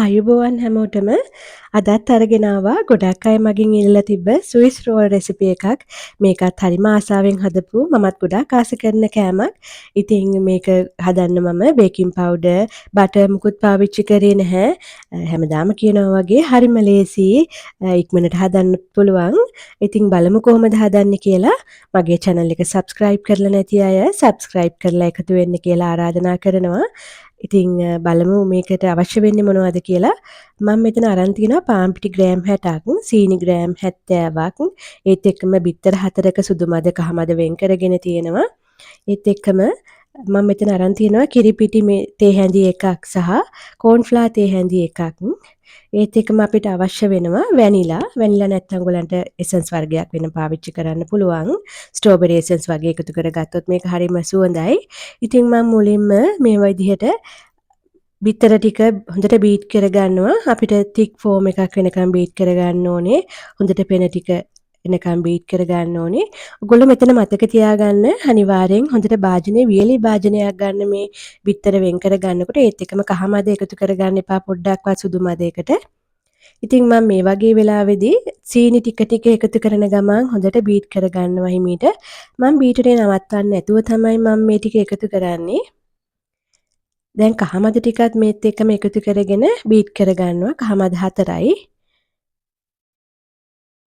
ආයුබෝවන් හැමෝටම අදත් අරගෙන ආවා ගොඩක් අය මගෙන් ඉල්ලලා තිබ්බ ස්විස් රෝල් රෙසිපි එකක්. මේකත් හරිම ආසාවෙන් හදපු මමත් ගොඩාක් ආස කරන කෑමක්. ඉතින් මේක හදන්න මම බේකින් පවුඩර්, බටර් මුකුත් පාවිච්චි කරේ නැහැ. හැමදාම කියනවා වගේ හරිම ලේසි. ඉක්මනට හදන්න පුළුවන්. ඉතින් බලමු කොහොමද හදන්නේ කියලා. මගේ channel එක subscribe කරලා නැති අය subscribe කරලා එකතු වෙන්න කියලා ආරාධනා කරනවා. ඉතින් බලමු මේකට අවශ්‍ය වෙන්නේ මොනවද කියලා. මම මෙතන අරන් තියෙනවා පාන් පිටි ග්‍රෑම් 60ක්, සීනි ග්‍රෑම් 70ක්, ඒත් එක්කම බිත්තර 4ක සුදු මද කහ මද වෙන් කරගෙන තියෙනවා. ඒත් එක්කම මම මෙතන අරන් තියෙනවා කිරි පිටි තේ හැඳි එකක් සහ කෝන්ෆ්ලා තේ හැඳි එකක්. ඒත් එක්කම අපිට අවශ්‍ය වෙනවා වැනිලා. වැනිලා නැත්නම් ඔයගලන්ට එසන්ස් වර්ගයක් වෙන පාවිච්චි කරන්න පුළුවන්. ස්ට්‍රෝබෙරි එසන්ස් වගේ එකතු කරගත්තොත් මේක හරිම සුවඳයි. ඉතින් මම මුලින්ම මේ විදිහට බිත්තර ටික හොඳට බීට් කරගන්නවා. අපිට thick foam එකක් වෙනකම් බීට් කරගන්න ඕනේ. හොඳට පෙන ටික එනකම් බීට් කරගන්න ඕනේ. ඔයගොල්ලෝ මෙතන මතක තියාගන්න අනිවාර්යෙන් හොඳට භාජනයේ වියලි භාජනයක් ගන්න මේ බිත්තර වෙන් කරගන්නකොට ඒත් එකම කහ මද එකතු කරගන්න එපා පොඩ්ඩක්වත් සුදු මදයකට. ඉතින් මම මේ වගේ වෙලාවෙදී සීනි ටික ටික එකතු කරන ගමන් හොඳට බීට් කරගන්නවා හිමීට. මම බීටරේ නවත්තන්නේ නැතුව තමයි මම මේ ටික එකතු කරන්නේ. දැන් කහ මද ටිකත් මේත් එක්කම එකතු කරගෙන බීට් කරගන්නවා. කහ මද 4යි.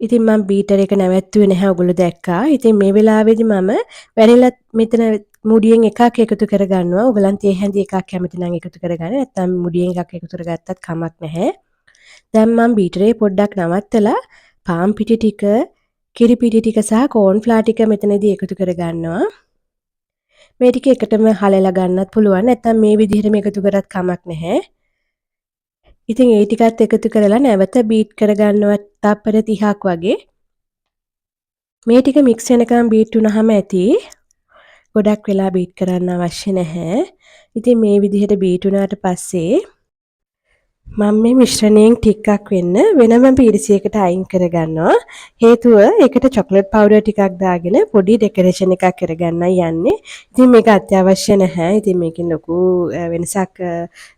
ඉතින් මම බීටර් එක නැවැත්තුවේ නැහැ ඔයගොල්ලෝ දැක්කා. ඉතින් මේ වෙලාවේදී මම වැනිලා මෙතන මුඩියෙන් එකක් එකතු කරගන්නවා. ඔයගලන් තේ හැඳි එකක් කැමති නම් එකතු කරගන්න. නැත්නම් මුඩියෙන් එකක් එකතු කරගත්තත් කමක් නැහැ. දැන් මම බීටරේ පොඩ්ඩක් නවත්තලා පාන් පිටි ටික, කිරි පිටි ටික සහ කෝන්ෆ්ලා ටික මෙතනදී එකතු කරගන්නවා. මේ ටික එකටම හලලා ගන්නත් පුළුවන්. නැත්නම් මේ විදිහටම එකතු කරත් කමක් නැහැ. ඉතින් ඒ ටිකත් එකතු කරලා නැවත බීට් කරගන්නවා තප්පර 30ක් වගේ. මේ ටික මික්ස් වෙනකම් බීට් වුණාම ඇති. ගොඩක් වෙලා බීට් කරන්න අවශ්‍ය නැහැ. ඉතින් මේ විදිහට බීට් වුණාට පස්සේ මම මේ මිශ්‍රණයෙන් ටිකක් වෙන්න වෙනම පීරිසියකට අයින් කරගන්නවා. හේතුව ඒකට චොක්ලට් පවුඩර් ටිකක් දාගෙන පොඩි ඩෙකොරේෂන් එකක් කරගන්නයි යන්නේ. ඉතින් මේක අත්‍යවශ්‍ය නැහැ. ඉතින් මේකෙන් ලොකු වෙනසක්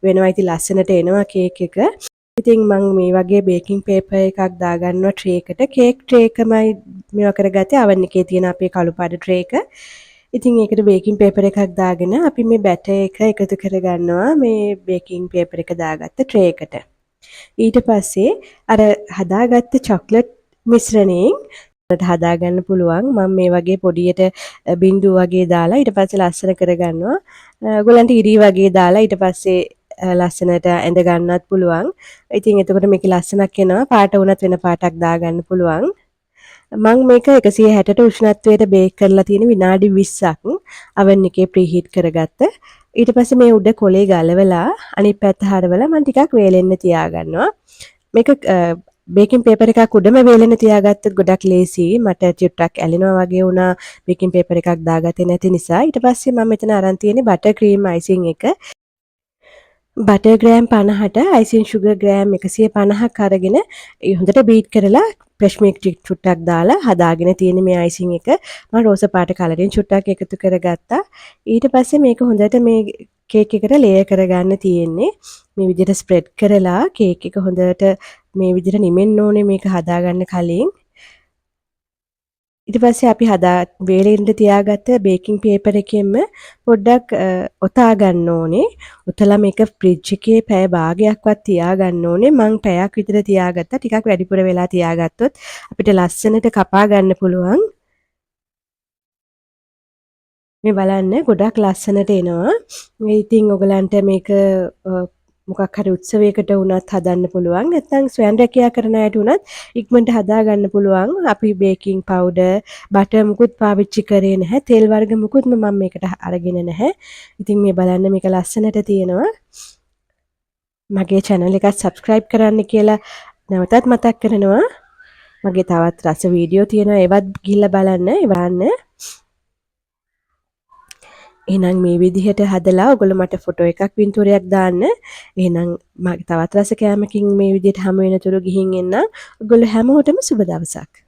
වෙනවා. ඉතින් ලස්සනට එනවා කේක් එක. ඉතින් මම මේ වගේ බේකින් පේපර් එකක් දාගන්නවා ට්‍රේ එකට. කේක් ට්‍රේ එකමයි මේවා කරගත්තේ oven එකේ තියෙන අපේ කළු පාට ට්‍රේ එක. ඉතින් ඒකට බේකින් පේපර් එකක් දාගෙන අපි මේ බැටර් එක එකතු කරගන්නවා මේ බේකින් පේපර් එක දාගත්ත ට්‍රේ එකට. ඊට පස්සේ අර හදාගත්ත චොක්ලට් මිශ්‍රණයෙන් හදාගන්න පුළුවන්. මම මේ වගේ පොඩියට බින්දු වගේ දාලා ඊට පස්සේ ලස්සන කරගන්නවා. ඔයගොල්ලන්ට ඉරි වගේ දාලා ඊට පස්සේ ලස්සනට ඇඳ ගන්නත් පුළුවන්. ඉතින් එතකොට මේකේ ලස්සනක් එනවා. පාට වුණත් වෙන පාටක් දාගන්න පුළුවන්. මම මේක 160ට උෂ්ණත්වයට බේක් කරලා තියෙන විනාඩි 20ක් oven එකේ ප්‍රීහීට් කරගත්ත. ඊට පස්සේ මේ උඩ කොලේ ගලවලා අනිත් පැත්ත හරවලා මම ටිකක් වේලෙන්න තියාගන්නවා. මේක බේකින් පේපර් එකක් උඩම වේලෙන්න තියාගත්තොත් ගොඩක් ලේසි. මට චුට්ටක් ඇලෙනවා වගේ වුණා බේකින් පේපර් එකක් දාගත්තේ නැති නිසා. ඊට පස්සේ මම මෙතන අරන් තියෙන්නේ බටර් ක්‍රීම් අයිසිං එක. බටර් ග්‍රෑම් 50ට අයිසිං සුගර් ග්‍රෑම් 150ක් අරගෙන හොඳට බීට් කරලා ෆ්‍රෙෂ් මිල්ක් චුට්ටක් දාලා හදාගෙන තියෙන මේ අයිසිං එක මම රෝස පාට කලරින් චුට්ටක් එකතු කරගත්තා. ඊට පස්සේ මේක හොඳට මේ කේක් එකට ලේයර් කරගන්න තියෙන්නේ. මේ විදිහට ස්ප්‍රෙඩ් කරලා කේක් එක හොඳට මේ විදිහට නිමෙන්න ඕනේ මේක හදාගන්න කලින්. ඊට පස්සේ අපි වේලෙන්න තියාගත්ත බේකින් පේපර් එකෙන්ම පොඩ්ඩක් ඔතා ගන්න ඕනේ. ඔතලා මේක ෆ්‍රිජ් එකේ පැය භාගයක්වත් තියාගන්න ඕනේ. මං පැයක් විතර තියාගත්තා. ටිකක් වැඩිපුර වෙලා තියාගත්තොත් අපිට ලස්සනට කපා ගන්න පුළුවන්. මේ බලන්න ගොඩක් ලස්සනට එනවා. මේ ඉතින් ඔයගලන්ට මේක මොකක් හරි උත්සවයකට වුණත් හදන්න පුළුවන්. නැත්නම් ස්වයං රැකියා කරන අයට වුණත් ඉක්මනට හදා ගන්න පුළුවන්. අපි බේකින් පවුඩර්, බටර් මුකුත් පාවිච්චි කරේ නැහැ. තෙල් වර්ග මුකුත්ම මම මේකට අරගෙන නැහැ. ඉතින් මේ බලන්න මේක ලස්සනට තියෙනවා. මගේ channel එකත් subscribe කරන්න කියලා නැවතත් මතක් කරනවා. මගේ තවත් රස වීඩියෝ තියෙනවා. ඒවත් ගිහිල්ලා බලන්න. ඒවන්න. එහෙනම් මේ විදිහට හදලා ඔයගොල්ලෝ මට ෆොටෝ එකක් පින්තූරයක් දාන්න. එහෙනම් මගේ තවත් රස කෑමකින් මේ විදිහට හමු වෙනතුරු ගිහින් එන්න. ඔයගොල්ලෝ හැමෝටම සුබ දවසක්.